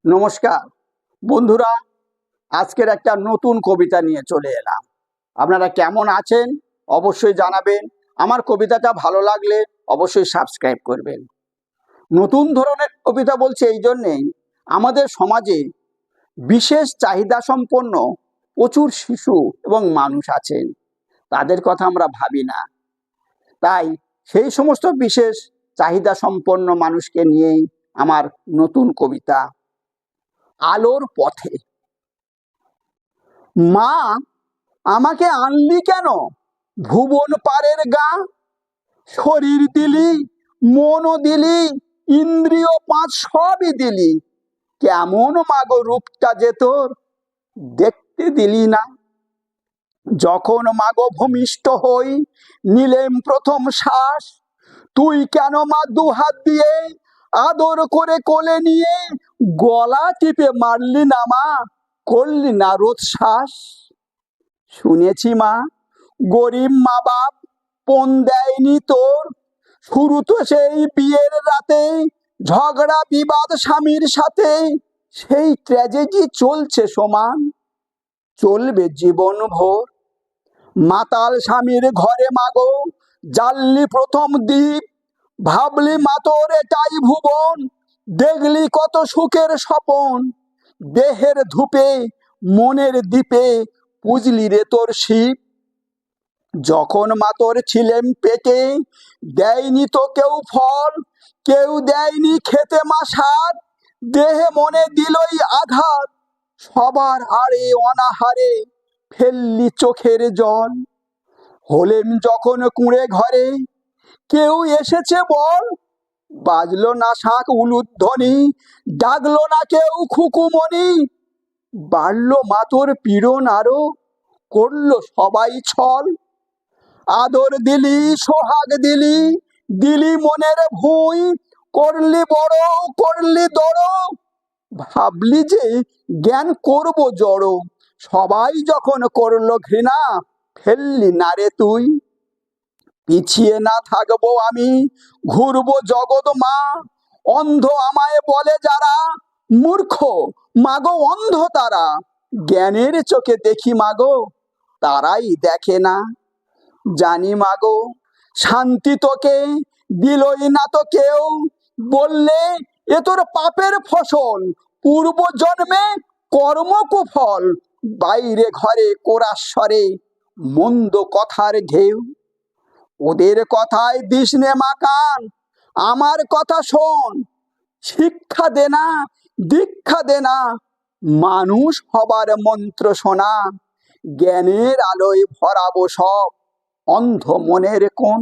নমস্কার বন্ধুরা, আজকের একটা নতুন কবিতা নিয়ে চলে এলাম। আপনারা কেমন আছেন অবশ্যই জানাবেন। আমার কবিতাটা ভালো লাগলে অবশ্যই সাবস্ক্রাইব করবেন। নতুন ধরনের কবিতা বলছে এই জন্যেই, আমাদের সমাজে বিশেষ চাহিদা সম্পন্ন প্রচুর শিশু এবং মানুষ আছেন, তাদের কথা আমরা ভাবি না। তাই সেই সমস্ত বিশেষ চাহিদা সম্পন্ন মানুষকে নিয়েই আমার নতুন কবিতা আলোর পথে। মা, আমাকে আনলি কেন ভুবন পারের গা? শরীর দিলি, মনও দিলি, ইন্দ্রিয় পাঁচ সবই দিলি, কেমন মাগো রূপটা যে তোর দেখতে দিলি না? যখন মাগো ভূমিষ্ঠ হই নিলেম প্রথম শ্বাস, তুই কেন মা দুহাত দিয়ে আদর করে কোলে নিয়ে গলা টিপে মারলি না মা, করলি না রোধশ্বাস? শুনেছি মা, গরিব মা বাপ পণ দেয়নি তোর, শুরু তো সেই বিয়ের রাতে ঝগড়া বিবাদ স্বামীর সাথে, সেই ট্র্যাজেডি চলছে সমান, চলবে জীবন ভোর। মাতাল স্বামীর ঘরে মাগো জ্বাললি প্রথম দ্বীপ, ভাবলি মা তোর এটাই ভুবন, দেখলি কত সুখের স্বপন, দেহের ধূপে মনের দ্বীপে পুজলি রে তোর শিব। যখন মা তোর ছিলেম পেটে দেয়নি তো কেউ ফল, কেউ দেয়নি খেতে মা সার, দেহে মনে দিলই আঘাত, সবার আড়ে অনাহারে ফেললি চোখের জল। হলেম যখন কুঁড়ে ঘরে কেউ এসেছে বল, বাজলো না শাঁখ উলুধ্বনি, ডাকলো না কেউ খুকুমণি, বাড়লো মা তোর পীড়ন আরো, করলো সবাই ছল। আদর দিলি, সোহাগ দিলি, দিলি মনের ভুঁই, করলি বড়, করলি দড়, ভাবলি যে জ্ঞান করব জড়, সবাই যখন করলো ঘৃণা, ফেললি না রে তুই। পিছিয়ে না থাকবো আমি, ঘুরবো জগৎ মা, অন্ধ আমায় বলে যারা, মূর্খ মাগো অন্ধ তারা, জ্ঞানের চোখে দেখি মাগো তারাই দেখে না। জানি মাগো শান্তি তোকে দিলই না তো কেউ, বললে এ তোর পাপের ফসল, পূর্ব জন্মে কর্ম কুফল, বাইরে ঘরে কোরাস্বরে মন্দ কথার ঢেউ। ওদের কথায় দিস নে মা কান, আমার কথা শোন, শিক্ষা দে না, দীক্ষা দে না, মানুষ হবার মন্ত্র শোনা, জ্ঞানের আলোয় ভরাবো সব অন্ধ মনের কোণ।